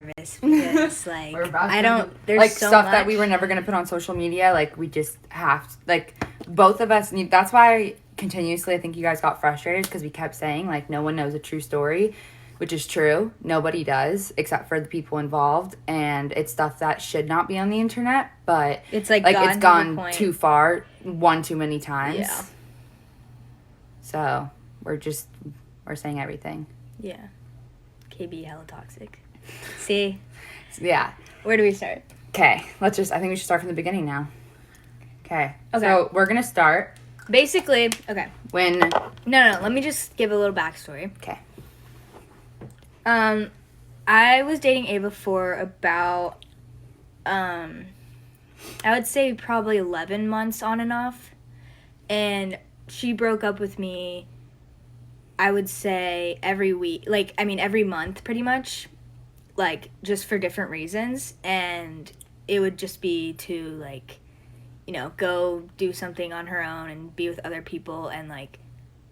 nervous because, like, We're about I to- don't, there's like so stuff much. that we were never going to put on social media, like we just have to, like both of us need. That's why continuously I think you guys got frustrated because we kept saying like no one knows a true story, which is true. Nobody does except for the people involved, and it's stuff that should not be on the internet, but It's, like, it's gotten to the gone point- too far one too many times. Yeah. So we're saying everything. Yeah. KB hella toxic. See? Yeah. Where do we start? Okay. I think we should start from the beginning now. Okay. Okay. So we're gonna start Basically, okay. when. No, let me just give a little backstory. Okay. I was dating Ava for about, I would say probably 11 months on and off. And she broke up with me, I would say every week, every month pretty much, like just for different reasons. And it would just be to like, go do something on her own and be with other people. And like,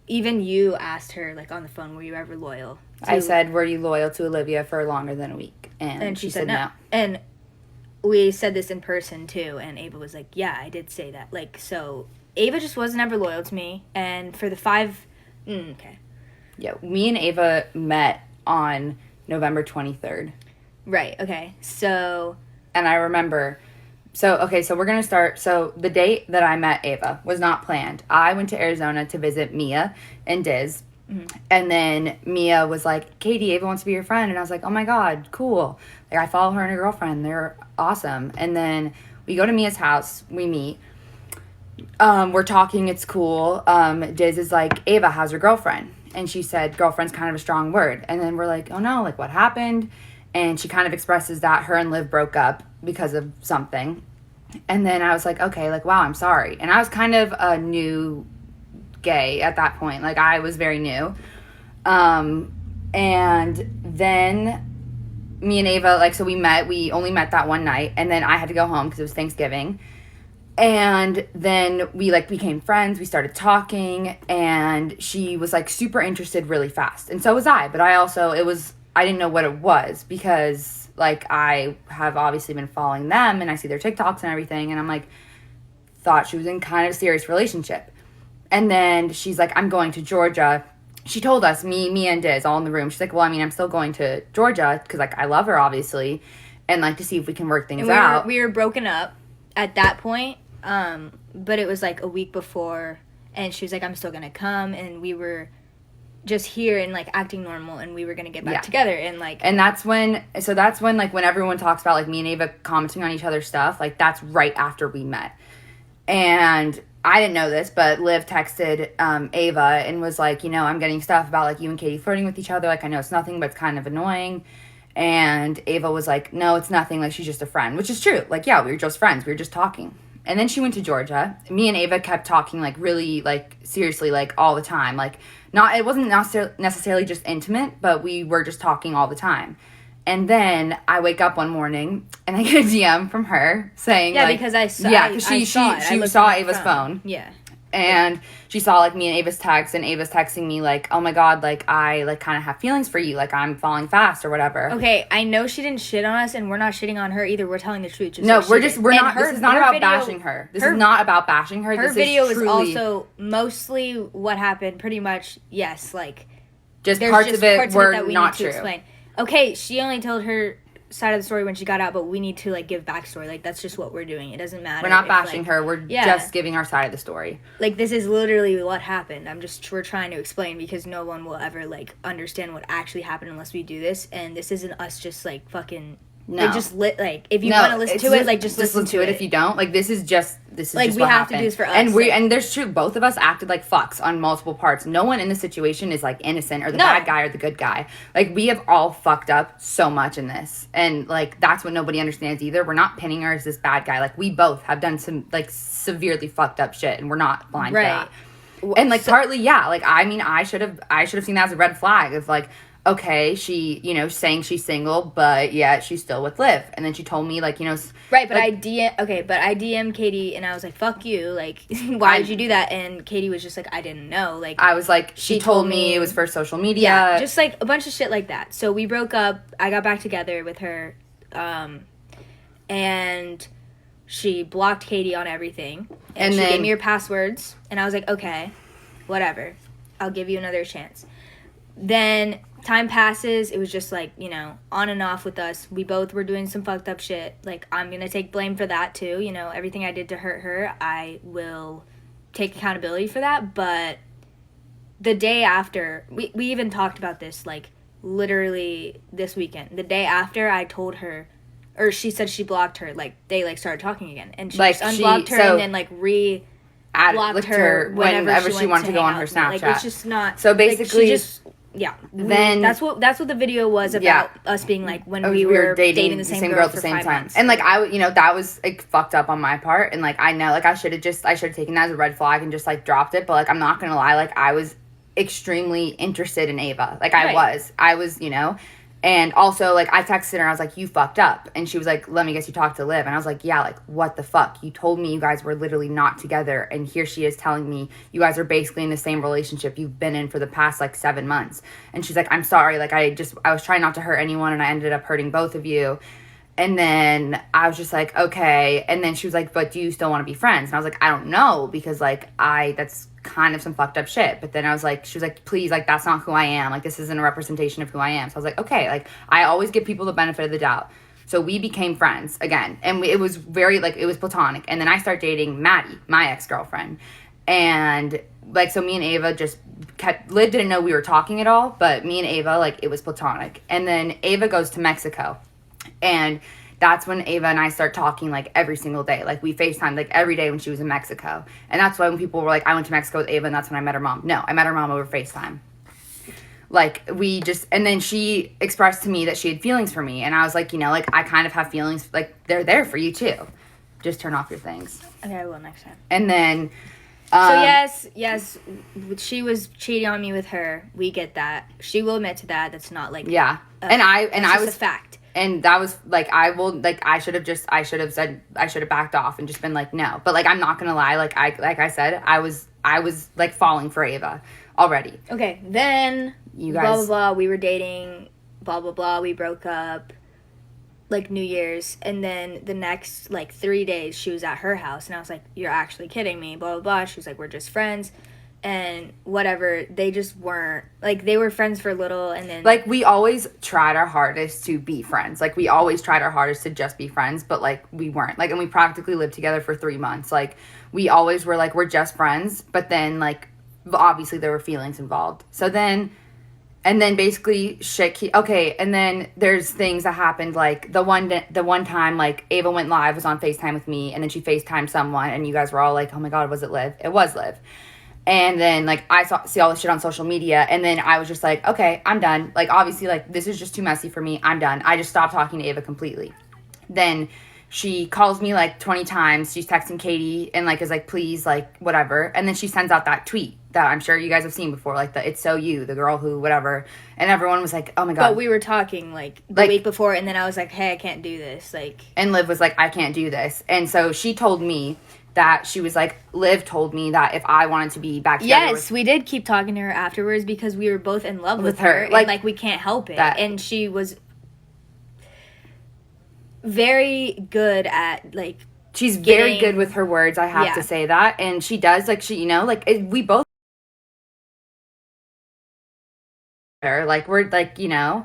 even you asked her like on the phone, were you ever loyal? I said, were you loyal to Olivia for longer than a week? And she said no. And we said this in person too, and Ava was like, yeah, I did say that. Like, so Ava just wasn't ever loyal to me, and for the okay. Yeah, me and Ava met on November 23rd. Right, okay. So... And I remember... So we're going to start... So, the date that I met Ava was not planned. I went to Arizona to visit Mia and Diz. Mm-hmm. And then Mia was like, Katie, Ava wants to be your friend. And I was like, oh my God, cool. Like, I follow her and her girlfriend. They're awesome. And then we go to Mia's house. We meet. We're talking. It's cool. Diz is like, Ava, how's your girlfriend? And she said, girlfriend's kind of a strong word. And then we're like, oh no, like what happened? And she kind of expresses that her and Liv broke up because of something. And then I was like, okay, like, wow, I'm sorry. And I was kind of a new gay at that point. Like, I was very new. And then me and Ava, like, so we only met that one night. And then I had to go home because it was Thanksgiving. And then we, like, became friends. We started talking. And she was, like, super interested really fast. And so was I. But I didn't know what it was because, like, I have obviously been following them and I see their TikToks and everything. And I'm like, thought she was in kind of a serious relationship. And then she's like, I'm going to Georgia. She told us, me and Diz, all in the room. She's like, well, I mean, I'm still going to Georgia because, like, I love her, obviously. And, like, to see if we can work things out. We were broken up at that point. But it was, like, a week before. And she was like, I'm still going to come. And we were just here and like acting normal, and we were gonna get back together, and like, and that's when like when everyone talks about like me and Ava commenting on each other's stuff, like that's right after we met. And I didn't know this, but Liv texted Ava and was like, I'm getting stuff about like you and Katie flirting with each other, like I know it's nothing but it's kind of annoying. And Ava was like, no, it's nothing, like she's just a friend, which is true. Like, yeah, we were just friends, we were just talking. And then she went to Georgia. Me and Ava kept talking, like, really, like, seriously, like, all the time. Like, it wasn't necessarily just intimate, but we were just talking all the time. And then I wake up one morning, and I get a DM from her saying, yeah, like... because I saw Yeah, because she saw Ava's phone. Yeah. And she saw, like, me and Ava's text, and Ava's texting me, like, oh, my God, like, I, like, kind of have feelings for you. Like, I'm falling fast or whatever. Okay, I know she didn't shit on us, and we're not shitting on her either. We're telling the truth. No, this is not about bashing her. This is not about bashing her. Her this video is is also mostly what happened, pretty much, yes, like... Just parts of it were not true. Explain. Okay, she only told her side of the story when she got out, but we need to like give backstory. Like that's just what we're doing. It doesn't matter. We're not bashing her. We're just giving our side of the story. Like this is literally what happened. We're trying to explain because no one will ever like understand what actually happened unless we do this. And this isn't us just like fucking. No. Like, just if you want to listen to it, like just listen to it. If you don't, like this is like just we what have happened. to do this for us. And there's true. Both of us acted like fucks on multiple parts. No one in the situation is like innocent or the bad guy or the good guy. Like we have all fucked up so much in this, and like that's what nobody understands either. We're not pinning her as this bad guy. Like we both have done some like severely fucked up shit, and we're not blind to that. And like partly, yeah. Like I mean, I should have seen that as a red flag. Of like. okay, she, you know, saying she's single, but yeah, she's still with Liv. And then she told me, like, you know, right, but like, I DM'd Katie, and I was like, fuck you, like, why did you do that? And Katie was just like, I didn't know, like, I was like, she told me it was for social media. Yeah, just, like, a bunch of shit like that. So we broke up, I got back together with her, and she blocked Katie on everything, and she gave me her passwords, and I was like, okay, whatever, I'll give you another chance. Then time passes, it was just, like, you know, on and off with us. We both were doing some fucked up shit. Like, I'm gonna take blame for that too, you know, everything I did to hurt her, I will take accountability for that. But the day after, we even talked about this, like, literally this weekend. The day after I told her, or she said she blocked her, like, they, like, started talking again, and she like, just unblocked her, and then, like, blocked her whenever she wanted to go on her Snapchat. Like, it's just not. So basically, like, she just, yeah. Then that's what the video was about. Us being like when we were dating the same girl at the same time. Months. And like you know, that was like fucked up on my part. And like I know, like I should have taken that as a red flag and just like dropped it. But like I'm not gonna lie, like I was extremely interested in Ava. Like I was, you know. And also, like, I texted her, and I was like, you fucked up. And she was like, let me guess you talked to Liv. And I was like, yeah, like, what the fuck? You told me you guys were literally not together. And here she is telling me you guys are basically in the same relationship you've been in for the past, like, 7 months. And she's like, I'm sorry. Like, I was trying not to hurt anyone, and I ended up hurting both of you. And then I was just like, okay. And then she was like, but do you still want to be friends? And I was like, I don't know, because, like, that's kind of some fucked up shit. But then I was like, she was like, please, like, that's not who I am. Like, this isn't a representation of who I am. So I was like, okay. Like, I always give people the benefit of the doubt. So we became friends again. And it was very, like, it was platonic. And then I started dating Maddie, my ex-girlfriend. And, like, so me and Ava just Liv didn't know we were talking at all. But me and Ava, like, it was platonic. And then Ava goes to Mexico. And that's when Ava and I start talking, like, every single day. Like, we FaceTimed, like, every day when she was in Mexico. And that's why when people were like, I went to Mexico with Ava, and that's when I met her mom. No, I met her mom over FaceTime. Like, and then she expressed to me that she had feelings for me. And I was like, you know, like, I kind of have feelings. Like, they're there for you, too. Just turn off your things. Okay, I will next time. And then... so, yes, she was cheating on me with her. We get that. She will admit to that. That's not, like... Yeah. And I was... a fact. And that was, like, I should have backed off and just been like, no. But, like, I'm not gonna lie, like I said, I was, like, falling for Ava already. Okay, then, you guys, blah, blah, blah, we were dating, blah, blah, blah, we broke up, like, New Year's, and then the next, like, 3 days, she was at her house, and I was like, you're actually kidding me, blah, blah, blah. She was like, we're just friends. And whatever, they just weren't, like, they were friends for a little, and then... Like, we always tried our hardest to be friends. Like, we always tried our hardest to just be friends, but, like, we weren't. Like, and we practically lived together for 3 months. Like, we always were, like, we're just friends, but then, like, obviously there were feelings involved. So then... And then basically okay, and then there's things that happened, like, the one time, like, Ava went live, was on FaceTime with me, and then she FaceTimed someone, and you guys were all like, oh my god, was it Liv? It was Liv. And then, like, I see all this shit on social media, and then I was just like, okay, I'm done. Like, obviously, like, this is just too messy for me. I'm done. I just stopped talking to Ava completely. Then she calls me, like, 20 times. She's texting Katie and, like, is like, please, like, whatever. And then she sends out that tweet that I'm sure you guys have seen before, like, the It's So You, the girl who, whatever. And everyone was like, oh, my God. But we were talking, like, the week before, and then I was like, hey, I can't do this. Like, and Liv was like, I can't do this. And so she told me that she was like, Liv told me that if I wanted to be back together. Yes, we did keep talking to her afterwards because we were both in love with her. Like, and, like, we can't help it. And she was very good at, like, she's very good with her words, I have to say that. And she does, like, she, you know, like, we both, like, we're, like, you know.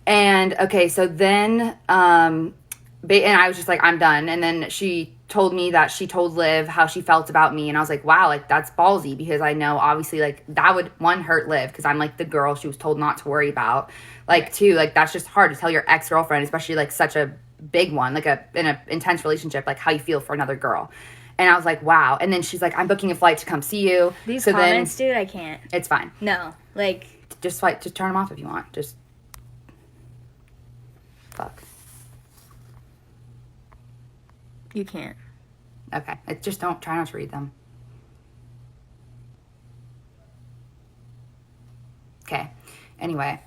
And, okay, so then, and I was just like, I'm done. And then she told me that she told Liv how she felt about me, and I was like, wow, like, that's ballsy, because I know obviously, like, that would, one, hurt Liv, because I'm, like, the girl she was told not to worry about, like, two, like, that's just hard to tell your ex-girlfriend, especially, like, such a big one, like, in a intense relationship, like, how you feel for another girl. And I was like, wow. And then she's like, I'm booking a flight to come see you. These comments, dude, I can't. It's fine. No, like, just turn them off if you want. Just fuck. You can't. Okay. Just try not to read them. Okay. Anyway.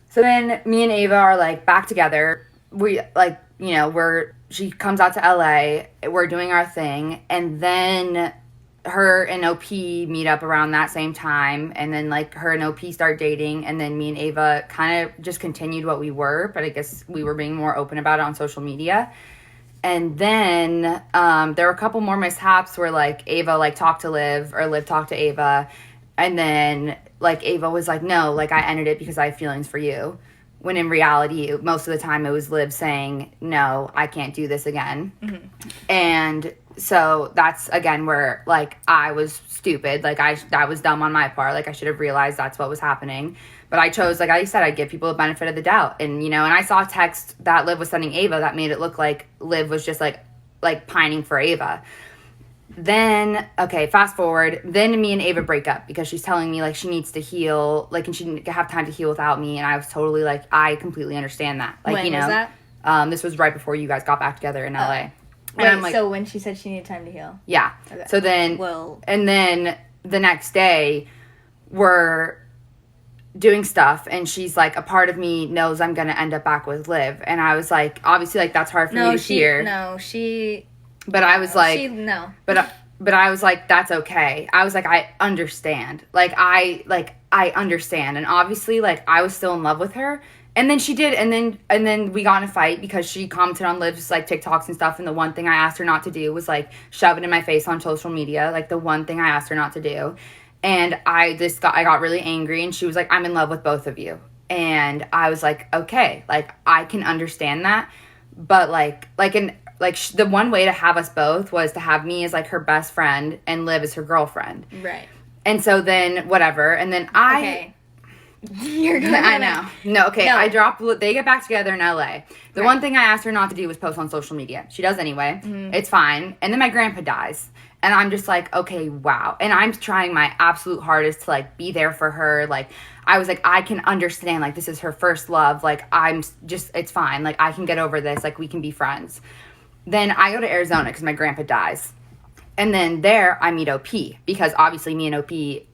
So then me and Ava are like back together. We like, you know, she comes out to LA. We're doing our thing, and then her and OP meet up around that same time, and then like her and OP start dating, and then me and Ava kind of just continued what we were, but I guess we were being more open about it on social media. And then there were a couple more mishaps where like Ava like talked to Liv, or Liv talked to Ava, and then like Ava was like, no, like I ended it because I have feelings for you, when in reality most of the time it was Liv saying, no, I can't do this again. Mm-hmm. And so that's again where like I was stupid, like that was dumb on my part, like I should have realized that's what was happening. But I chose, like I said, I'd give people the benefit of the doubt. And, you know, and I saw a text that Liv was sending Ava that made it look like Liv was just, like pining for Ava. Then, okay, fast forward. Then me and Ava break up because she's telling me, like, she needs to heal, like, and she didn't have time to heal without me. And I was totally, like, I completely understand that. Like, when you know. Was that? This was right before you guys got back together in LA. And wait, I'm like, so when she said she needed time to heal? Yeah. Okay. So then, and then the next day, we're doing stuff, and she's like, a part of me knows I'm gonna end up back with Liv. And I was like, obviously, like, that's hard for me to hear. But I was like, but I was like, that's okay. I was like, I understand. I understand. And obviously, like, I was still in love with her. And then she did, and then we got in a fight because she commented on Liv's, like, TikToks and stuff, and the one thing I asked her not to do was, like, shove it in my face on social media. Like, the one thing I asked her not to do. And I got really angry, and she was like, I'm in love with both of you. And I was like, okay, like, I can understand that. But, the one way to have us both was to have me as, like, her best friend and Liv as her girlfriend. Right. And so then, whatever. And then Okay. You're gonna. I know. No, okay. No. They get back together in LA. The one thing I asked her not to do was post on social media. She does anyway. Mm-hmm. It's fine. And then my grandpa dies. And I'm just like, okay, wow. And I'm trying my absolute hardest to, like, be there for her. Like, I was like, I can understand. Like, this is her first love. Like, it's fine. Like, I can get over this. Like, we can be friends. Then I go to Arizona because my grandpa dies. And then there I meet OP because obviously me and OP,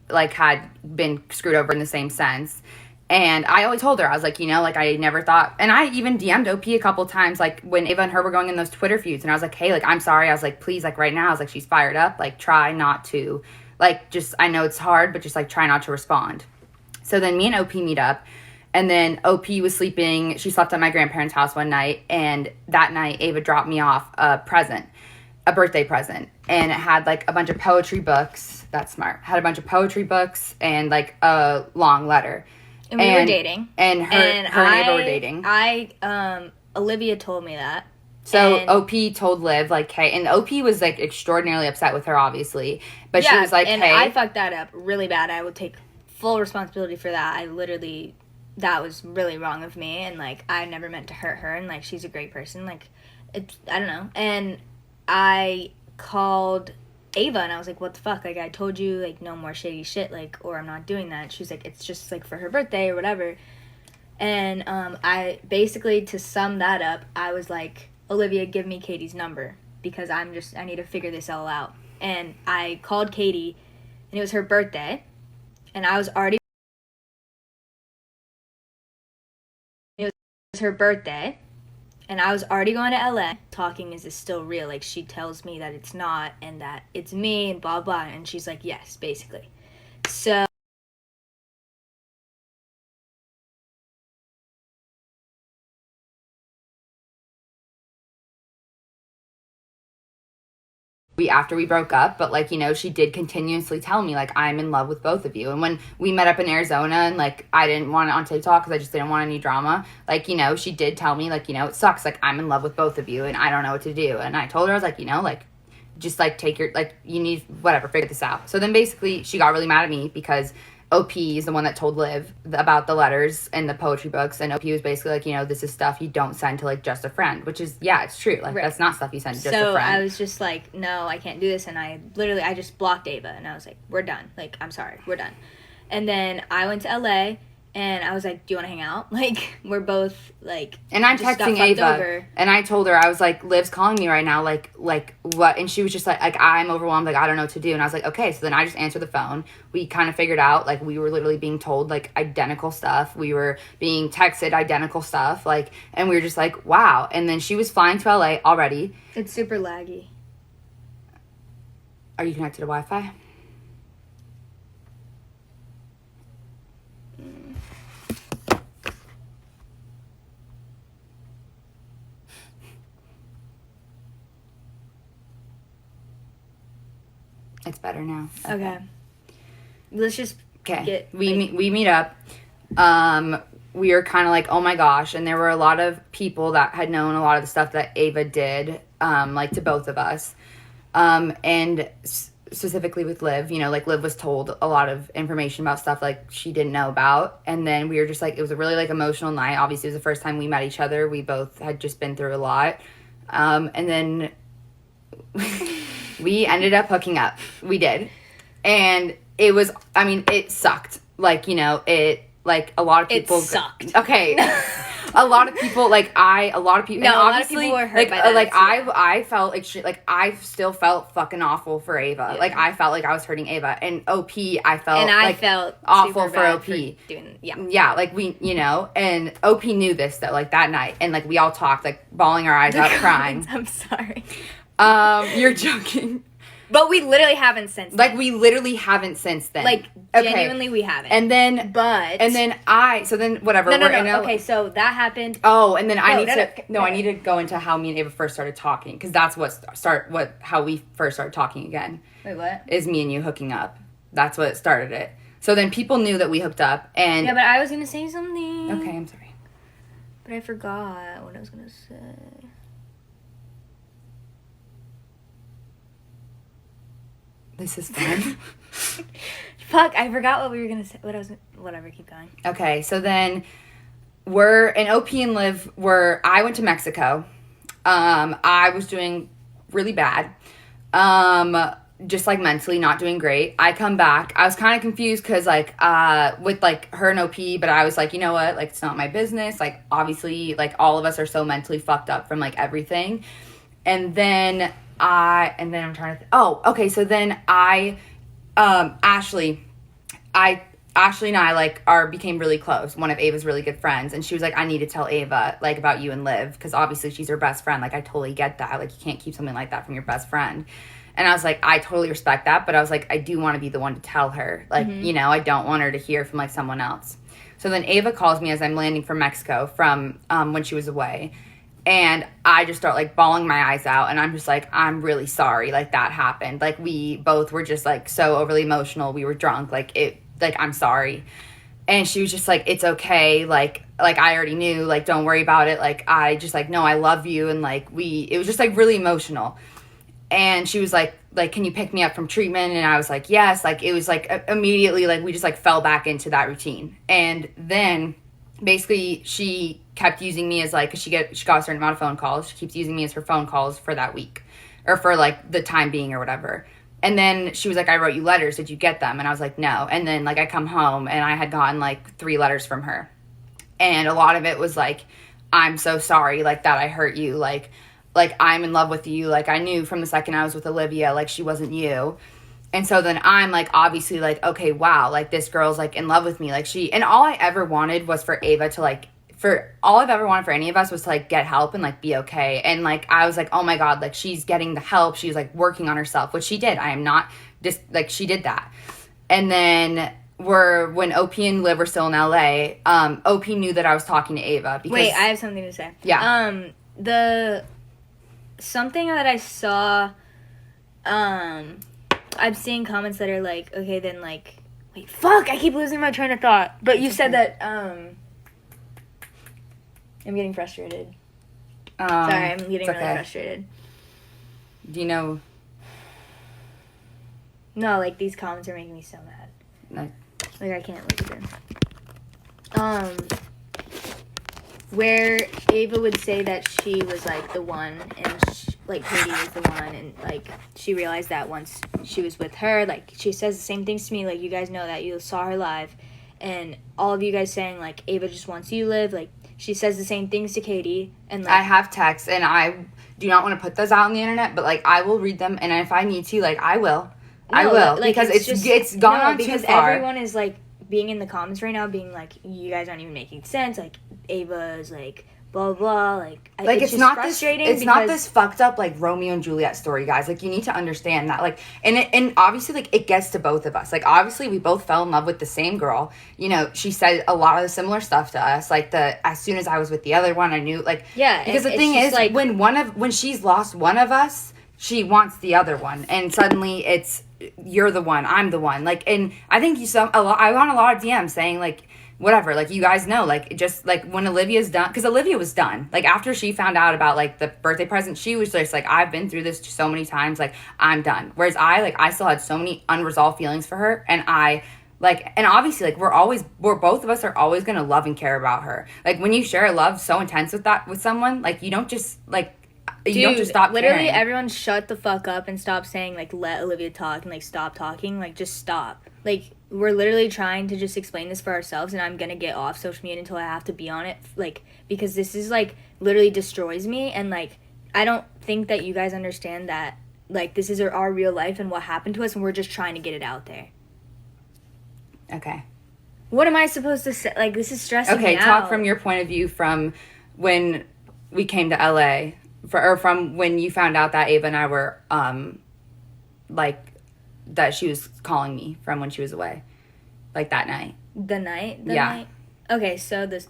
like, had been screwed over in the same sense. And I always told her, I was like, you know, like, I never thought, and I even DM'd OP a couple times, like, when Ava and her were going in those Twitter feuds, and I was like, hey, like, I'm sorry, I was like, please, like, right now, I was like, she's fired up, like, try not to, like, just, I know it's hard, but just, like, try not to respond. So then me and OP meet up, and then OP was sleeping, she slept at my grandparents' house one night, and that night, Ava dropped me off a birthday present, and it had, like, a bunch of poetry books, that's smart, had a bunch of poetry books, and, like, a long letter. And we were dating. And her and Ava were dating. Olivia told me that. So OP told Liv, like, hey, and OP was, like, extraordinarily upset with her, obviously. But she was like, hey. And I fucked that up really bad. I would take full responsibility for that. That was really wrong of me. And, like, I never meant to hurt her. And, like, she's a great person. Like, I don't know. And I called Ava, and I was like, what the fuck? Like, I told you, like, no more shady shit, like, or I'm not doing that. She was like, it's just, like, for her birthday or whatever. And I basically, to sum that up, I was like, Olivia, give me Katie's number because I need to figure this all out. And I called Katie, and it was her birthday, and I was already, it was her birthday, and I was already going to LA. Talking, is this still real? Like, she tells me that it's not, and that it's me, and blah, blah. And she's like, yes, basically. So after we broke up, but, like, you know, she did continuously tell me, like, I'm in love with both of you. And when we met up in Arizona, and, like, I didn't want it on TikTok because I just didn't want any drama, like, you know, she did tell me, like, you know, it sucks, like, I'm in love with both of you and I don't know what to do. And I told her, I was like, you know, like, just, like, take your, like, you need, whatever, figure this out. So then basically she got really mad at me because OP is the one that told Liv about the letters and the poetry books, and OP was basically like, you know, this is stuff you don't send to, like, just a friend, which is, yeah, it's true. Like, that's not stuff you send to just a friend. So I was just like, no, I can't do this, and I just blocked Ava, and I was like, we're done. Like, I'm sorry, we're done. And then I went to LA, And I was like, do you want to hang out? Like, we're both, like, and I'm just got texting fucked Ava, over. and I told her, I was like, Liv's calling me right now, like what? And she was just like, I'm overwhelmed, like, I don't know what to do. And I was like, okay. So then I just answered the phone. We kind of figured out, like, we were literally being told, like, identical stuff. We were being texted identical stuff, like, and we were just like, wow. And then she was flying to LA already. It's super laggy. Are you connected to Wi-Fi? It's better now. Okay. Let's just Okay. get... We like, meet up. We were kind of like, oh my gosh. And there were a lot of people that had known a lot of the stuff that Ava did, like to both of us. And specifically with Liv, you know, like Liv was told a lot of information about stuff like she didn't know about. And then we were just like, it was a really like emotional night. Obviously, it was the first time we met each other. We both had just been through a lot. And then we ended up hooking up. We did. And it was, I mean, it sucked. Like, you know, like a lot of people. It sucked. Okay. A lot of people, like a lot of people. No, and a lot of obviously, people were hurt like, by that, like too. I felt like shit. Like I still felt fucking awful for Ava. Yeah. Like I felt like I was hurting Ava, and OP, I felt And I like, felt awful super for bad OP. doing, yeah. Yeah, like we, you know, and OP knew this though, like that night, and like we all talked, like bawling our eyes out, crying. I'm sorry. You're joking. But we literally haven't since then. Like we literally haven't since then. Like, Okay. genuinely we haven't. And then, But... so then whatever. No, we're in a- okay, so that happened. Oh, and then I No, need to go into how me and Ava first started talking, because that's how we first started talking again. Wait, what? Is me and you hooking up. That's what started it. So then people knew that we hooked up, and Yeah, but I was going to say something. okay, I'm sorry. But I forgot what I was going to say. This is fun. Fuck, I forgot what we were going to say. Whatever, keep going. Okay, so then we're in OP and Liv I went to Mexico. I was doing really bad. Just like mentally not doing great. I come back. I was kind of confused because like with like her and OP, but I was like, you know what? Like it's not my business. Like obviously like all of us are so mentally fucked up from like everything. And then I'm trying to okay, so then Ashley and I like became really close. One of Ava's really good friends, and she was like, I need to tell Ava like about you and Liv, because obviously she's her best friend. Like I totally get that. Like you can't keep something like that from your best friend. And I was like, I totally respect that, but I was like, I do want to be the one to tell her. Like, you know, I don't want her to hear from like someone else. So then Ava calls me as I'm landing from Mexico from when she was away. And I just start like bawling my eyes out, and I'm just like, I'm really sorry, like that happened. Like we both were just like so overly emotional. We were drunk, I'm sorry. And she was just like, it's okay, like I already knew, like don't worry about it. Like I just like, no, I love you. And like it was just like really emotional. And she was like, can you pick me up from treatment? And I was like, yes. Like it was like immediately, like we just like fell back into that routine. And then basically she kept using me as like, because she got a certain amount of phone calls. She keeps using me as her phone calls for that week, or for like the time being or whatever. And then she was like, I wrote you letters. Did you get them? And I was like, no. And then like I come home and I had gotten like 3 letters from her. And a lot of it was like, I'm so sorry, like that I hurt you. Like I'm in love with you. Like I knew from the second I was with Olivia, like she wasn't you. And so then I'm like, obviously like, okay, wow, like this girl's like in love with me. Like and all I ever wanted was for Ava to like, all I've ever wanted for any of us was to like get help and like be okay. And like I was like, oh my God, like she's getting the help. She's like working on herself, which she did. I am not just like, she did that. And then when OP and Liv were still in LA, OP knew that I was talking to Ava because Wait, I have something to say. Yeah. Something that I saw, I'm seeing comments that are like, okay, then like, wait, fuck, I keep losing my train of thought. But you said that, I'm getting frustrated. Sorry, I'm getting really frustrated. Do you know? No, like, these comments are making me so mad. No. Like, I can't look at them. Where Ava would say that she was, like, the one, and, like, Katie was the one, and, like, she realized that once she was with her, like, she says the same things to me, like, you guys know that you saw her live, and all of you guys saying, like, Ava just wants you to live. Like, she says the same things to Katie. And, like, I have texts, and I do not want to put those out on the internet, but, like, I will read them, and if I need to, like, I will. No, I will. Like, because it's gone on too far. Because everyone is, like, being in the comments right now being like, you guys aren't even making sense. Like, Ava is, like, blah, blah, like it's just not frustrating. It's not this fucked up, like, Romeo and Juliet story, guys. Like, you need to understand that. Like, and obviously, like, it gets to both of us. Like, obviously, we both fell in love with the same girl. You know, she said a lot of the similar stuff to us. Like, as soon as I was with the other one, I knew, like... Yeah. Because the thing is, like, when she's lost one of us, she wants the other one. And suddenly, it's, you're the one, I'm the one. Like, and I think I got a lot of DMs saying, like, whatever, like, you guys know, like, just, like, when Olivia's done, because Olivia was done, like, after she found out about, like, the birthday present, she was just, like, I've been through this so many times, like, I'm done. Whereas I still had so many unresolved feelings for her, and and obviously, like, we're both of us are always gonna love and care about her. Like, when you share a love so intense with someone, like, you don't just, like, you don't just stop literally caring. Everyone shut the fuck up and stop saying, like, let Olivia talk and, like, stop talking. Like, just stop. Like, we're literally trying to just explain this for ourselves, and I'm gonna get off social media until I have to be on it, like, because this is, like, literally destroys me, and, like, I don't think that you guys understand that, like, this is our real life and what happened to us, and we're just trying to get it out there. Okay. What am I supposed to say? Like, this is stressing me out. Okay, talk from your point of view from when we came to LA, or from when you found out that Ava and I were, like, that she was calling me from when she was away. Like, that night. The night? Yeah. Night? Okay, so this,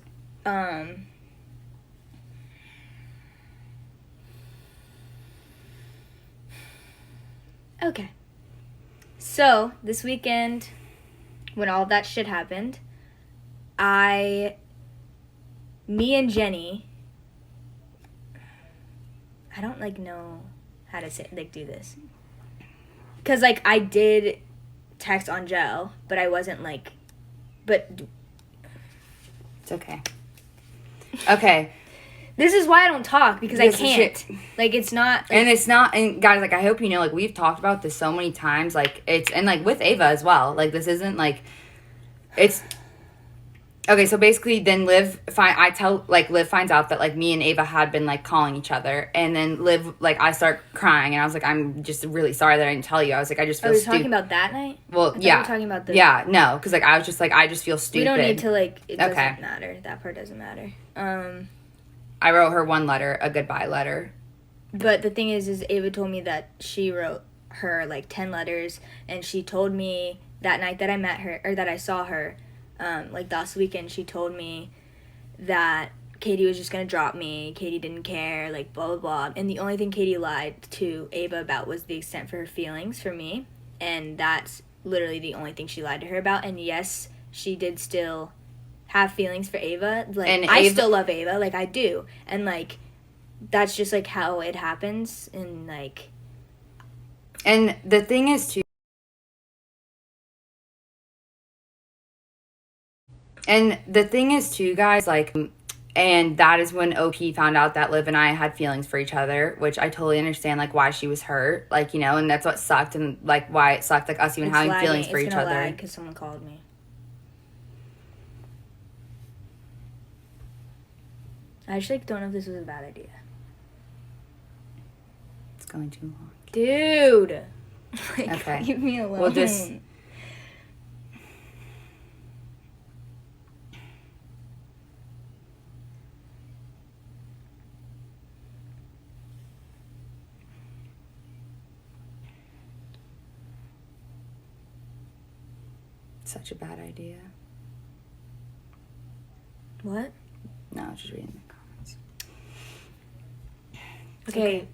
okay. So, this weekend, when all of that shit happened, me and Jenny, I don't, like, know how to say, like, do this. Because, like, I did text Angel, but I wasn't, like, but... It's okay. Okay. This is why I don't talk, because I can't. Like, it's not... Like, and it's not... And, guys, like, I hope you know, like, we've talked about this so many times. Like, it's... And, like, with Ava as well. Like, this isn't, like... It's... Okay, so basically, then Liv finds out that, like, me and Ava had been, like, calling each other. And then Liv, like, I start crying. And I was like, I'm just really sorry that I didn't tell you. I was like, I just feel stupid. Are we talking about that night? Well, yeah. We were talking about the... Yeah, no. Because, like, I was just like, I just feel stupid. We don't need to, like... It doesn't matter. That part doesn't matter. I wrote her one letter, a goodbye letter. But the thing is Ava told me that she wrote her, like, 10 letters. And she told me that night that I met her, or that I saw her... like, last weekend, she told me that Katie was just gonna drop me. Katie didn't care, like, blah, blah, blah. And the only thing Katie lied to Ava about was the extent for her feelings for me. And that's literally the only thing she lied to her about. And yes, she did still have feelings for Ava. Like, and I still love Ava. Like, I do. And, like, that's just, like, how it happens. And, like... And the thing is, too... And the thing is, too, guys, like, and that is when OP found out that Liv and I had feelings for each other, which I totally understand, like, why she was hurt, like, you know, and that's what sucked, and, like, why it sucked, like, us even having feelings for each other. It's gonna lag because someone called me. I actually don't know if this was a bad idea. It's going too long. Dude! Like, okay. Leave me alone. We'll just... Such a bad idea. What? No, I was just reading the comments. Okay.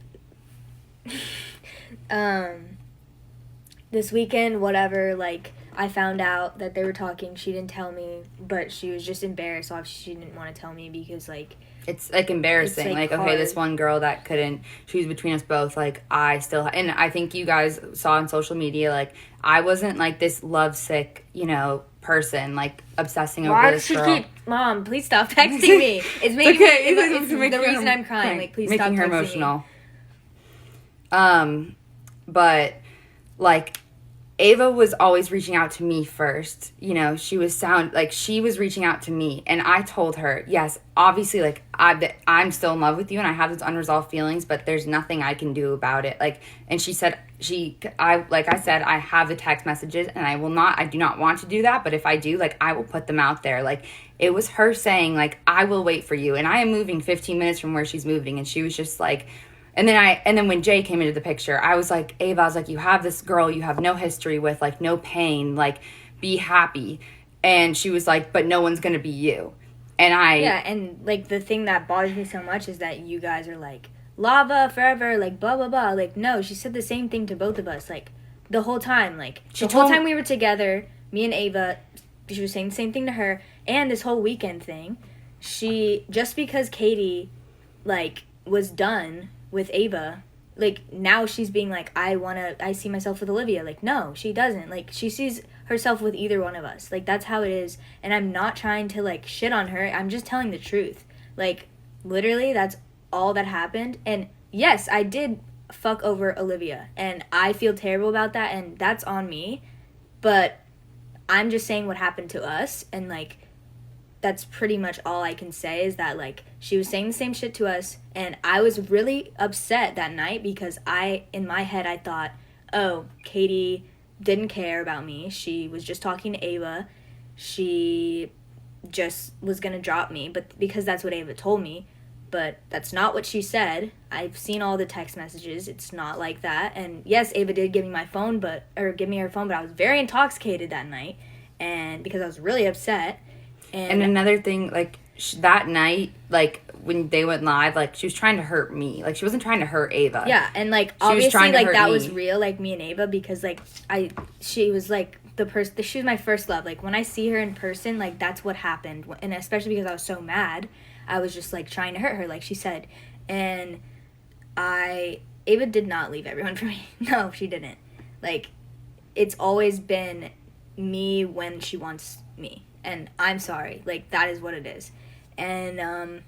This weekend, whatever, like, I found out that they were talking. She didn't tell me, but she was just embarrassed. So she didn't want to tell me because, like... It's, like, embarrassing. It's, like, okay, this one girl that couldn't choose between us both, like, I still... And I think you guys saw on social media, like, I wasn't, like, this lovesick, you know, person, like, obsessing over this girl. Why does she keep... Mom, please stop texting me. It's making okay, me... It's the reason I'm crying. Like, please stop texting me. Making her emotional. But, like... Ava was always reaching out to me first. You know, she was reaching out to me, and I told her, yes, obviously, like, I'm still in love with you, and I have those unresolved feelings, but there's nothing I can do about it. Like, and she said, I have the text messages, and I do not want to do that, but if I do, like, I will put them out there. Like, it was her saying, like, I will wait for you, and I am moving 15 minutes from where she's moving, and she was just like, and then when Jay came into the picture, I was like, Ava, I was like, you have this girl you have no history with, like, no pain, like, be happy. And she was like, but no one's going to be you. And Yeah, and, like, the thing that bothers me so much is that you guys are like, lava forever, like, blah, blah, blah. Like, no, she said the same thing to both of us, like, the whole time. Like, the whole time we were together, me and Ava, she was saying the same thing to her. And this whole weekend thing, just because Katie, like, was done with Ava, like, now she's being like, I see myself with Olivia. Like, no, she doesn't. Like, she sees herself with either one of us. Like, that's how it is. And I'm not trying to, like, shit on her. I'm just telling the truth. Like, literally, that's all that happened. And yes, I did fuck over Olivia, and I feel terrible about that, and that's on me. But I'm just saying what happened to us, and, like, that's pretty much all I can say is that, like, she was saying the same shit to us, and I was really upset that night because in my head, I thought, oh, Katie didn't care about me. She was just talking to Ava. She just was going to drop me, but because that's what Ava told me. But that's not what she said. I've seen all the text messages. It's not like that. And yes, Ava did give me her phone, but I was very intoxicated that night, and because I was really upset. And another thing, like, that night, like, when they went live, like, she was trying to hurt me. Like, she wasn't trying to hurt Ava. Yeah, and, like, obviously, like, that was real, like, me and Ava, because, like, she was, like, she was my first love. Like, when I see her in person, like, that's what happened. And especially because I was so mad, I was just, like, trying to hurt her, like she said. And Ava did not leave everyone for me. No, she didn't. Like, it's always been me when she wants me. And I'm sorry. Like, that is what it is. And, then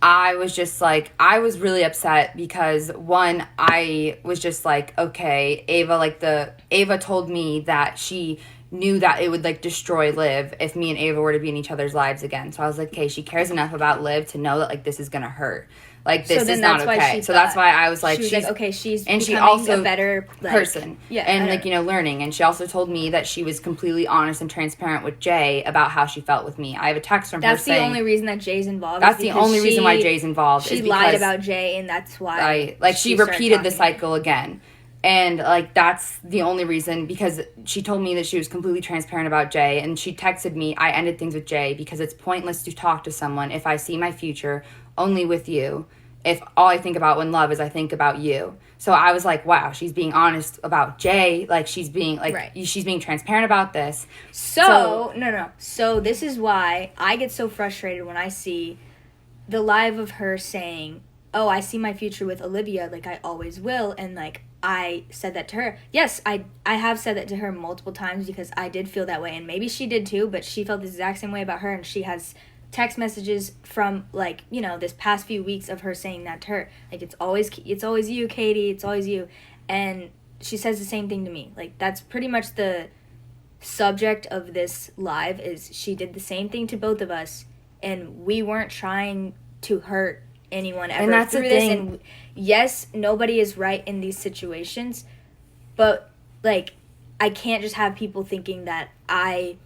I was just, like, I was really upset because, one, I was just, like, okay, Ava told me that she knew that it would, like, destroy Liv if me and Ava were to be in each other's lives again. So I was like, okay, she cares enough about Liv to know that, like, this is gonna hurt. Like, this is not okay. So that's why I was like, she's like, okay, she's and she becoming also a better, like, person. Yeah, and, like, you know, learning. And she also told me that she was completely honest and transparent with Jay about how she felt with me. I have a text from her saying... That's the only reason that Jay's involved. That's the only reason why Jay's involved. She lied about Jay, and that's why... she repeated the cycle again. And, like, that's the only reason, because she told me that she was completely transparent about Jay, and she texted me, I ended things with Jay because it's pointless to talk to someone if I see my future only with you. If all I think about when love is I think about you. So I was like, wow, she's being honest about Jay. Like, she's being, like, right. She's being transparent about this. So this is why I get so frustrated when I see the live of her saying, oh, I see my future with Olivia, like, I always will. And, like, I said that to her. Yes, I have said that to her multiple times because I did feel that way. And maybe she did too, but she felt the exact same way about her. And she has text messages from, like, you know, this past few weeks of her saying that to her. Like, it's always you, Katie. It's always you. And she says the same thing to me. Like, that's pretty much the subject of this live is she did the same thing to both of us. And we weren't trying to hurt anyone ever. And that's through the this. thing. And yes, nobody is right in these situations. But, like, I can't just have people thinking that I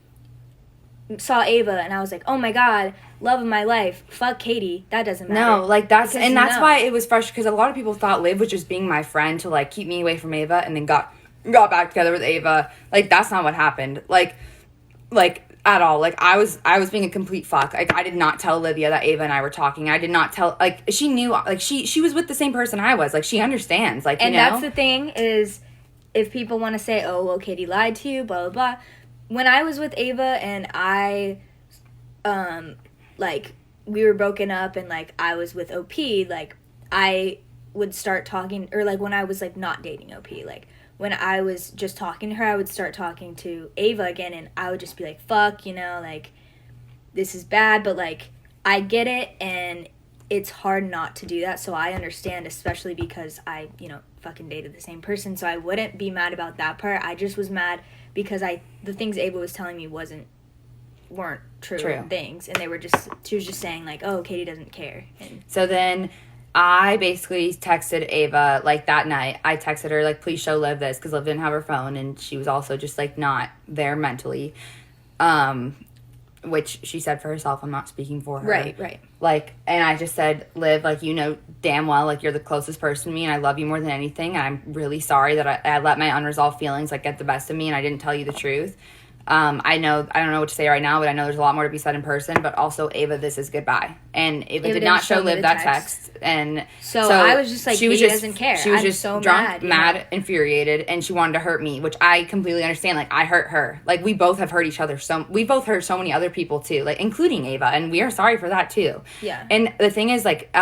saw Ava and I was like, oh my god, love of my life, fuck Katie, that doesn't matter. No, like, that's why it was frustrating, because a lot of people thought Liv was just being my friend to, like, keep me away from Ava, and then got back together with Ava. Like, that's not what happened. Like at all. Like, I was being a complete fuck. Like, I did not tell Olivia that Ava and I were talking. I did not tell, like, she knew, like, she was with the same person I was. Like, she understands, like, and you know? That's the thing is, if people want to say, oh, well, Katie lied to you, blah, blah, blah. When I was with Ava and I, like, we were broken up and, like, I was with OP, like, I would start talking, or, like, when I was, like, not dating OP, like, when I was just talking to her, I would start talking to Ava again, and I would just be like, fuck, you know, like, this is bad, but, like, I get it, and it's hard not to do that. So I understand, especially because I, fucking dated the same person. So I wouldn't be mad about that part. I just was mad because the things Ava was telling me weren't true things, and she was just saying like, oh, Katie doesn't care. And so then I basically texted Ava like that night. I texted her like, please show Liv this, because Liv didn't have her phone, and she was also just like not there mentally, which she said for herself. I'm not speaking for her. Right. Like, and I just said, Liv, like, damn well, like, you're the closest person to me, and I love you more than anything. I'm really sorry that I let my unresolved feelings, like, get the best of me, and I didn't tell you the truth. I don't know what to say right now, but I know there's a lot more to be said in person. But also, Ava, this is goodbye. And Ava did not show Liv that text. And so I was just like, she doesn't care. She was I'm just so drunk, mad, infuriated, and she wanted to hurt me, which I completely understand. Like, I hurt her. Like, we both have hurt each other. We both hurt so many other people too, like, including Ava, and we are sorry for that too. Yeah. And the thing is, like,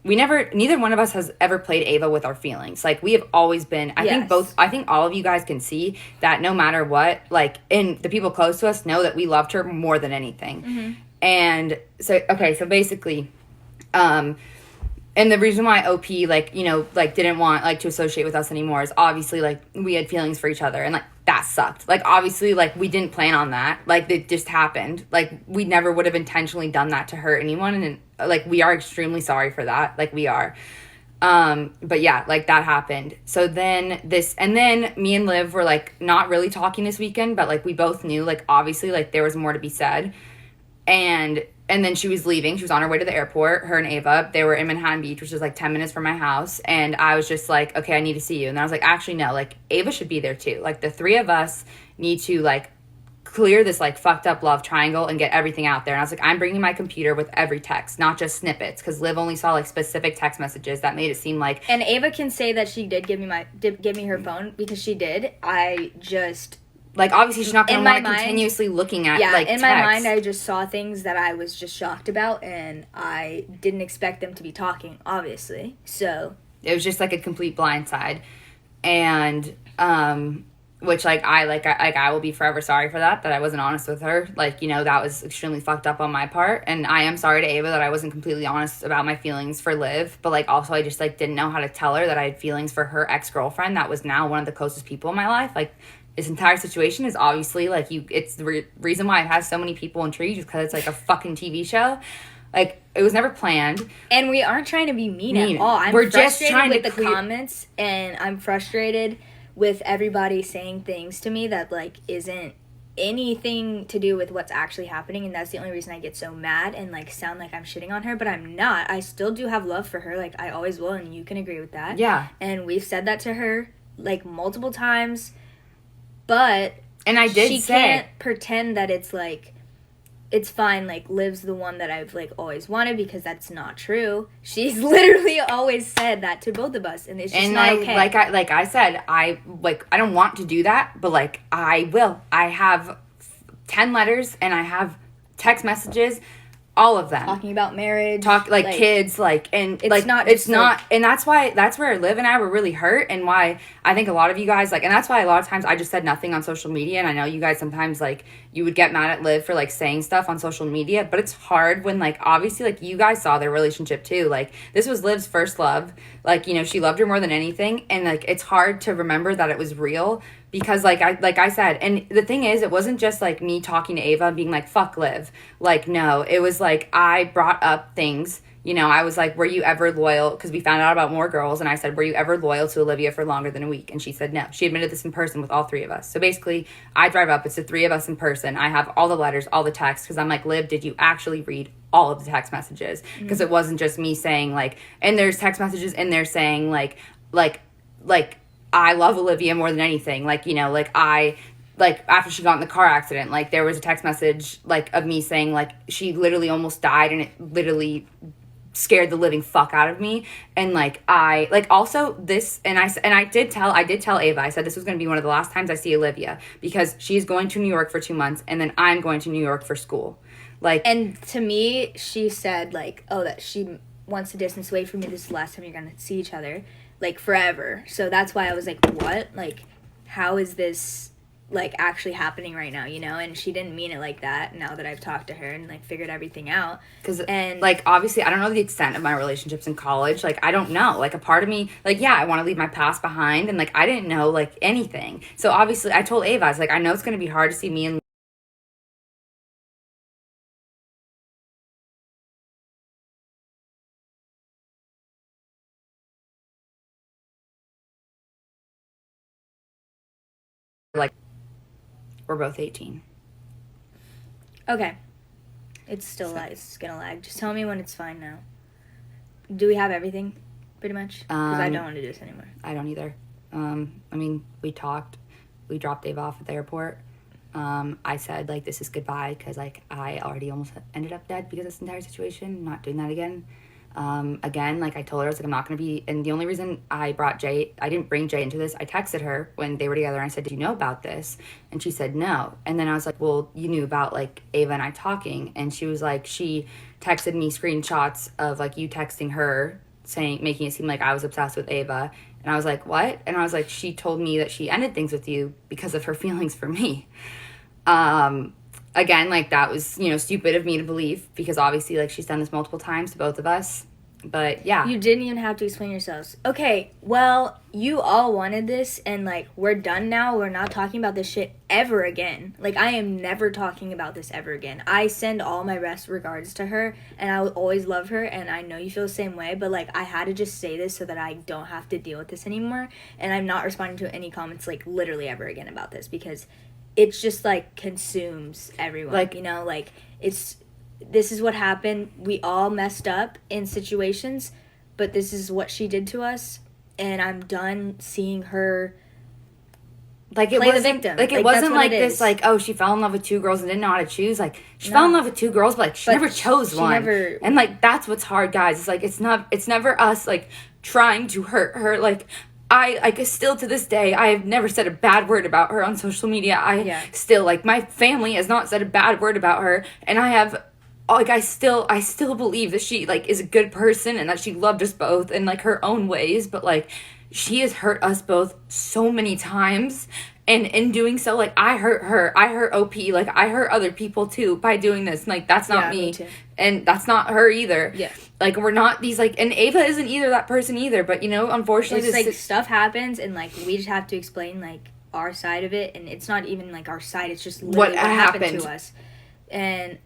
neither one of us has ever played Ava with our feelings. Like, we have always been, I think all of you guys can see that no matter what, like, and the people close to us know that we loved her more than anything. Mm-hmm. And so basically, and the reason why OP, like, didn't want, like, to associate with us anymore is obviously, like, we had feelings for each other, and, like, that sucked. Like, obviously, like, we didn't plan on that. Like, it just happened. Like, we never would have intentionally done that to hurt anyone, and, like, we are extremely sorry for that. Like, we are. But yeah, like, that happened. So then me and Liv were, like, not really talking this weekend, but, like, we both knew, like, obviously, like, there was more to be said. And then she was leaving. She was on her way to the airport, her and Ava. They were in Manhattan Beach, which is, like, 10 minutes from my house. And I was just like, okay, I need to see you. And then I was like, actually, no, like, Ava should be there, too. Like, the three of us need to, like, clear this, like, fucked up love triangle and get everything out there. And I was like, I'm bringing my computer with every text, not just snippets, because Liv only saw, like, specific text messages that made it seem like... And Ava can say that she did give me her phone, because she did. I just... Like, obviously, she's not going to want to continuously looking at, like, in text. my mind, I just saw things that I was just shocked about, and I didn't expect them to be talking, obviously. So... It was just, like, a complete blindside. And, which, I will be forever sorry for that I wasn't honest with her. Like, that was extremely fucked up on my part. And I am sorry to Ava that I wasn't completely honest about my feelings for Liv. But, like, also I just, like, didn't know how to tell her that I had feelings for her ex-girlfriend that was now one of the closest people in my life. Like... This entire situation is obviously, like, it's the reason why it has so many people intrigued, is because it's, like, a fucking TV show. Like, it was never planned. And we aren't trying to be mean at all. We're just trying with the comments, and I'm frustrated with everybody saying things to me that, like, isn't anything to do with what's actually happening, and that's the only reason I get so mad and, like, sound like I'm shitting on her, but I'm not. I still do have love for her. Like, I always will, and you can agree with that. Yeah. And we've said that to her, like, multiple times. But she can't pretend that it's, like, it's fine, like, Liv's the one that I've, like, always wanted, because that's not true. She's literally always said that to both of us, and it's just not okay. Like I said, I don't want to do that, but, like, I will. I have 10 letters, and I have text messages, all of them. Talking about marriage. Kids, like, and, it's like, not it's not, and that's where Liv and I were really hurt, and why I think a lot of you guys, like, and that's why a lot of times I just said nothing on social media, and I know you guys sometimes, like, you would get mad at Liv for, like, saying stuff on social media, but it's hard when, like, obviously, like, you guys saw their relationship too. Like, this was Liv's first love. Like, she loved her more than anything, and, like, it's hard to remember that it was real, because, like I said, and the thing is, it wasn't just, like, me talking to Ava and being like, fuck Liv. Like, no, it was, like, I brought up things, I was like, were you ever loyal? Because we found out about more girls, and I said, were you ever loyal to Olivia for longer than a week? And she said no. She admitted this in person with all three of us. So basically, I drive up, it's the three of us in person. I have all the letters, all the texts, because I'm like, Liv, did you actually read all of the text messages? Because it wasn't just me saying, like, and there's text messages in there saying, like, I love Olivia more than anything. Like, after she got in the car accident, like, there was a text message, like, of me saying, like, she literally almost died, and it literally scared the living fuck out of me. And, like, also this, and I did tell Ava, I said this was going to be one of the last times I see Olivia, because she's going to New York for 2 months, and then I'm going to New York for school. Like, and to me, she said, like, oh, that she wants to distance away from me. This is the last time you're going to see each other. Like, forever. So that's why I was like, what? Like, how is this like actually happening right now, you know, and she didn't mean it like that. Now that I've talked to her and like figured everything out, because and like obviously I don't know the extent of my relationships in college. Like I don't know. Like a part of me, like yeah, I want to leave my past behind, and like I didn't know like anything. So obviously I told Ava, I was like, I know it's gonna be hard to see me and like we're both 18. okay, it's still it's gonna lag. Just tell me when it's fine now. Do we have everything, pretty much? Because I don't want to do this anymore. I don't either. I mean, we talked. We dropped Dave off at the airport. I said, like, this is goodbye because, like, I already almost ended up dead because of this entire situation. I'm not doing that again. Again, like, I told her, I was like, I'm not going to be... And the only reason I didn't bring Jay into this, I texted her when they were together and I said, did you know about this? And she said, no. And then I was like, well, you knew about, like, Ava and I talking. And she was like, she texted me screenshots of, like, you texting her making it seem like I was obsessed with Ava. And I was like, what? And I was like, she told me that she ended things with you because of her feelings for me. Again, like, that was, you know, stupid of me to believe because obviously, like, she's done this multiple times to both of us. But, yeah. You didn't even have to explain yourselves. Okay, well, you all wanted this, and, like, we're done now. We're not talking about this shit ever again. Like, I am never talking about this ever again. I send all my best regards to her, and I will always love her, and I know you feel the same way, but, like, I had to just say this so that I don't have to deal with this anymore, and I'm not responding to any comments, like, literally ever again about this, because it's just, like, consumes everyone. Like, you know, like, this is what happened. We all messed up in situations, but this is what she did to us, and I'm done seeing her like it play the wasn't victim. Like it wasn't like it this is. Like, oh, she fell in love with two girls and didn't know how to choose. Like she fell in love with two girls, but like she never chose one. And like that's what's hard, guys. It's like it's never us like trying to hurt her. Like I like still to this day I have never said a bad word about her on social media. Still like my family has not said a bad word about her, and I have like I still believe that she like is a good person and that she loved us both in like her own ways, but like she has hurt us both so many times, and in doing so, like I hurt her, I hurt OP, like I hurt other people too by doing this. And, like that's not me and that's not her either. Yeah, like we're not these like, and Ava isn't either that person either, but you know, unfortunately it's like stuff happens and like we just have to explain like our side of it, and it's not even like our side, it's just literally what happened to us. And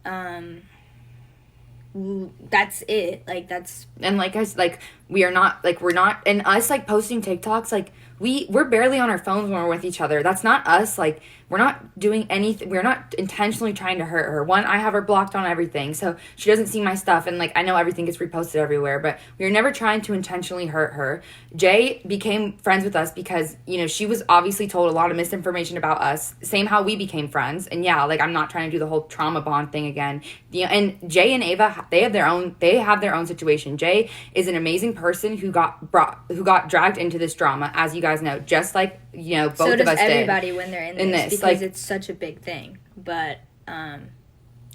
that's it. Like that's, and like us, like we're not, and us like posting TikToks, like we're barely on our phones when we're with each other. That's not us. Like we're not doing anything. We're not intentionally trying to hurt her. One, I have her blocked on everything, so she doesn't see my stuff. And like I know everything gets reposted everywhere, but we were never trying to intentionally hurt her. Jay became friends with us because you know she was obviously told a lot of misinformation about us. Same how we became friends. And yeah, like I'm not trying to do the whole trauma bond thing again. And Jay and Ava, they have their own situation. Jay is an amazing person who got dragged into this drama, as you guys know, just like you know both so of us did. Everybody when they're in this because like, it's such a big thing. But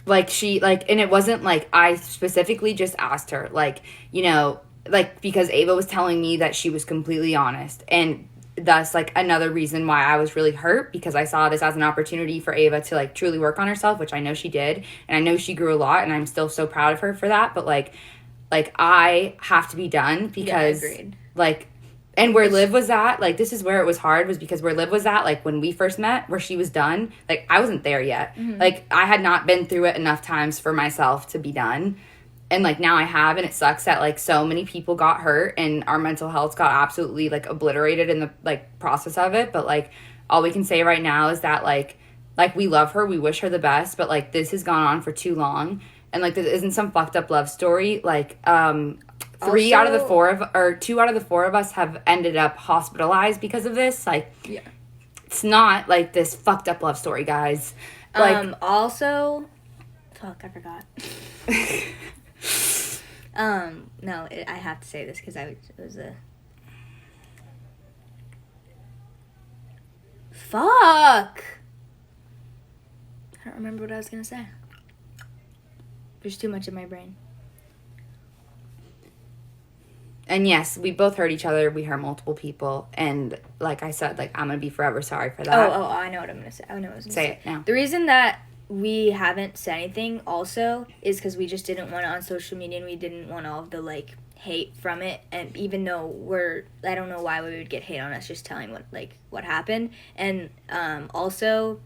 like she like, and it wasn't like I specifically just asked her, like you know, like because Ava was telling me that she was completely honest, and thus like another reason why I was really hurt, because I saw this as an opportunity for Ava to like truly work on herself, which I know she did, and I know she grew a lot, and I'm still so proud of her for that. But like I have to be done because like, and where Liv was at, like this is where it was hard, was because where Liv was at, like when we first met, where she was done, like I wasn't there yet. Like I had not been through it enough times for myself to be done. And like now I have, and it sucks that like so many people got hurt and our mental health got absolutely like obliterated in the like process of it. But like all we can say right now is that like we love her, we wish her the best, but like this has gone on for too long, and like this isn't some fucked up love story. Like 2 out of the 4 of us have ended up hospitalized because of this. Like yeah, it's not like this fucked up love story, guys. Like also fuck, I forgot. No, I have to say this because it was a fuck. I don't remember what I was gonna say. There's too much in my brain. And yes, we both hurt each other. We hurt multiple people. And like I said, like, I'm going to be forever sorry for that. Oh, I know what I'm going to say. I know what I was going to say. Say it now. The reason that we haven't said anything also is because we just didn't want it on social media, and we didn't want all of the, like, hate from it. And even though I don't know why we would get hate on us just telling what happened. And also,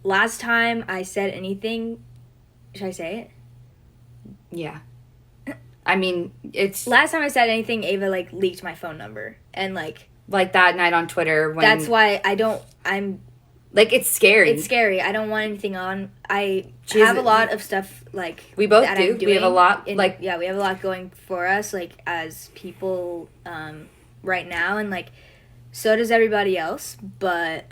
last time I said anything, should I say it? Yeah. I mean, it's... Last time I said anything, Ava, like, leaked my phone number. And, like... Like that night on Twitter when... That's why I'm... Like, it's scary. It's scary. I don't want anything on. I have a lot of stuff, like... We both do. We have a lot, like... Yeah, we have a lot going for us, like, as people right now. And, like, so does everybody else. But,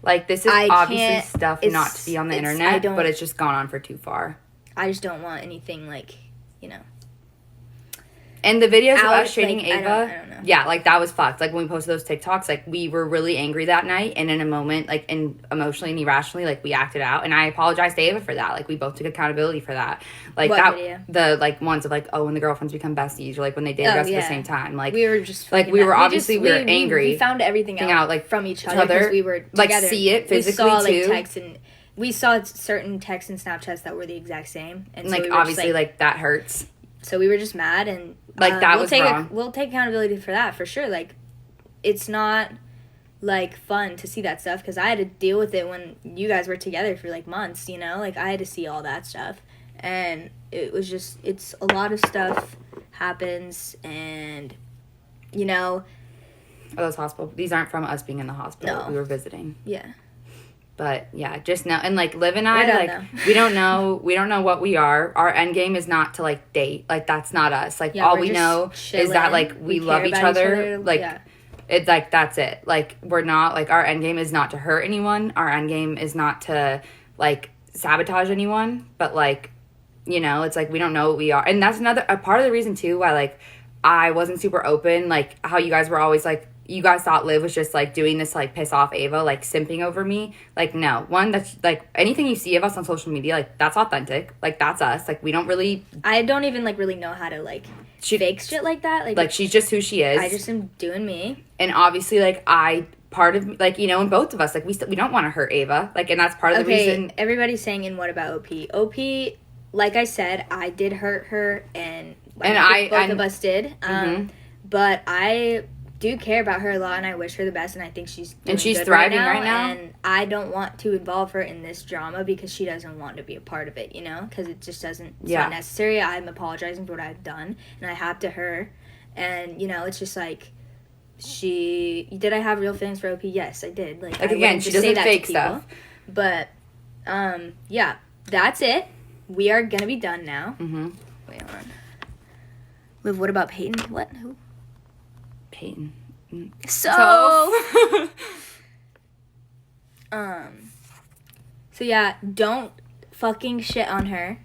like, this is obviously stuff not to be on the internet, but it's just gone on for too far. I just don't want anything, like... You know. And the videos of us shading Ava, I don't know. Yeah, like, that was fucked. Like, when we posted those TikToks, like, we were really angry that night, and in a moment, like, and emotionally and irrationally, like, we acted out, and I apologized to Ava for that. Like, we both took accountability for that. Like, what video? The, like, ones of, like, oh, when the girlfriends become besties, or, like, when they dated us at the same time. Like, we were just... Like, we were obviously, we were angry. We found everything out, like, from each other, because we were together. Like, see it physically, we saw, too. Like, texts and... We saw certain texts and Snapchats that were the exact same. And so like, we were obviously, just, like, that hurts. So we were just mad, and like that was wrong. We'll take accountability for that for sure. Like, it's not like fun to see that stuff because I had to deal with it when you guys were together for like months. You know, like I had to see all that stuff, and it was just it's a lot of stuff happens, and you know. Oh, those hospital. These aren't from us being in the hospital. No. We were visiting. Yeah. But yeah, just know, and like Liv and I, like we don't know what we are. Our end game is not to like date. Like that's not us. Like all we know is that like we love each other. Like it's like that's it. Like we're not like our end game is not to hurt anyone. Our end game is not to like sabotage anyone. But like you know, it's like we don't know what we are, and that's a part of the reason too why like I wasn't super open. Like how you guys were always like. You guys thought Liv was just, like, doing this, like, piss off Ava, like, simping over me. Like, no. One, that's, like, anything you see of us on social media, like, that's authentic. Like, that's us. Like, we don't really... I don't even, like, really know how to, like, fake shit like that. Like, she's just who she is. I just am doing me. And obviously, like, part of, like, you know, in both of us, like, we don't want to hurt Ava. Like, and that's part of the reason... Everybody's saying, and what about OP? OP, like I said, I did hurt her, and both of us did. But I... do care about her a lot, and I wish her the best, and I think she's doing good thriving right now. And I don't want to involve her in this drama because she doesn't want to be a part of it, you know, because it just doesn't. It's not necessary. I'm apologizing for what I've done, and I have to her, and you know, it's just like did I have real feelings for OP? Yes, I did. Like again, she doesn't fake stuff. But yeah, that's it. We are gonna be done now. Wait, hold on. Liv, what about Peyton? What? Who? Peyton. So yeah, don't fucking shit on her.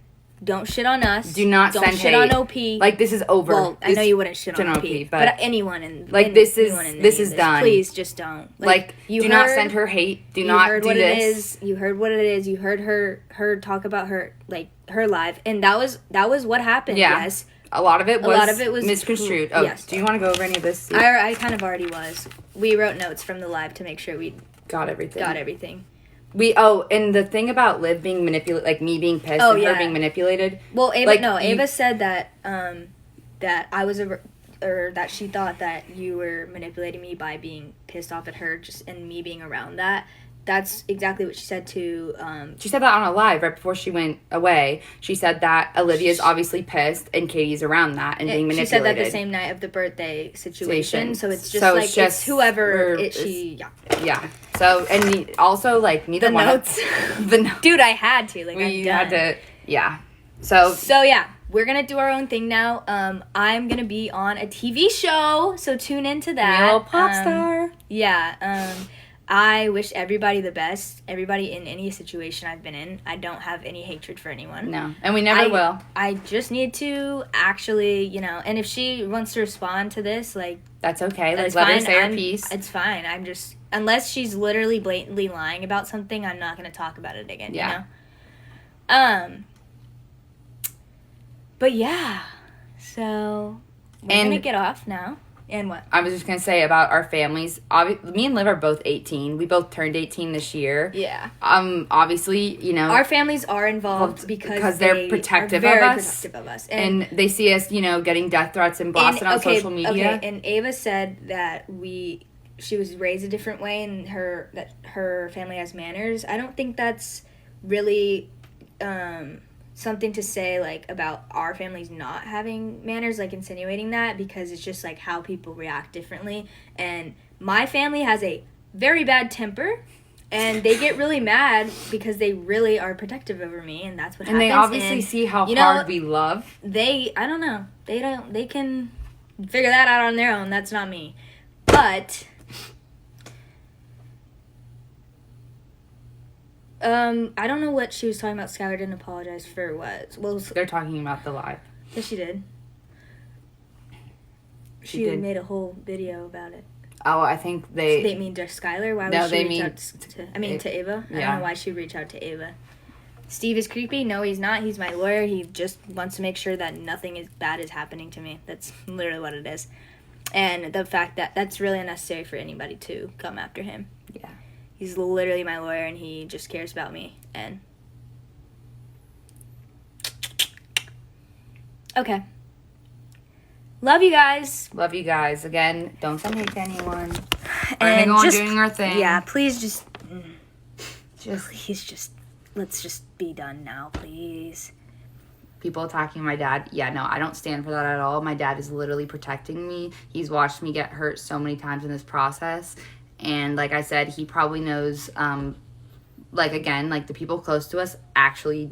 Don't shit on us. Do not don't send shit hate. on OP. Like this is over. Well, I know you wouldn't shit on OP, but anyone in like this is done. Please just don't. Like you do not send her hate. Do not do this. You heard what it is. You heard her talk about her like her live, and that was what happened. Yeah. Yes. A lot of it was misconstrued. Oh, yes. Do you want to go over any of this? I kind of already was. We wrote notes from the live to make sure we got everything. And the thing about Liv being manipulated, like me being pissed and her being manipulated. Well, Ava said that that I was or that she thought that you were manipulating me by being pissed off at her just and me being around that. That's exactly what she said to... she said that on a live right before she went away. She said that Olivia's obviously pissed and Katie's around that and being manipulated. She said that the same night of the birthday situation. So it's just it's whoever... Yeah. So, and also, like, neither one... Notes. The notes. Dude, I had to. Like, we had to... Yeah. So, yeah. We're going to do our own thing now. I'm going to be on a TV show, so tune into that. Real pop star. Yeah. I wish everybody the best. Everybody in any situation I've been in. I don't have any hatred for anyone. No. And we never will. I just need to actually, you know, and if she wants to respond to this, like... That's okay. Like, let her say her piece. It's fine. I'm just... Unless she's literally blatantly lying about something, I'm not going to talk about it again, you know? But yeah. So we're And- gonna get off now. And what? I was just going to say about our families. Me and Liv are both 18. We both turned 18 this year. Yeah. Obviously, you know. Our families are involved because they're protective are very of us. protective of us. And they see us, you know, getting death threats and blasted on social media. Okay, and Ava said that she was raised a different way and that her family has manners. I don't think that's really something to say, like, about our families not having manners, like, insinuating that, because it's just, like, how people react differently. And my family has a very bad temper, and they get really mad because they really are protective over me, and that's what happens. And they obviously see how hard we love. I don't know. They can figure that out on their own. That's not me. But I don't know what she was talking about. Skylar didn't apologize for what. Well, They're talking about the live. yes, she did. She did. made a whole video about it. Oh, I think They mean to Skylar. Why would No, she they reach mean out to Ava? I yeah. don't know why she'd reach out to Ava. Steve is creepy. No, he's not. He's my lawyer. He just wants to make sure that nothing bad is happening to me. That's literally what it is. And the fact that that's really unnecessary for anybody to come after him. Yeah. He's literally my lawyer, and he just cares about me. And okay. Love you guys. Love you guys. Again, don't send hate to anyone. And We're going just, doing our thing. Yeah, please let's just be done now, please. People attacking my dad. Yeah, no, I don't stand for that at all. My dad is literally protecting me. He's watched me get hurt so many times in this process. And like I said, he probably knows, the people close to us actually,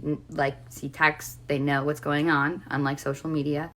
see texts. They know what's going on, unlike social media.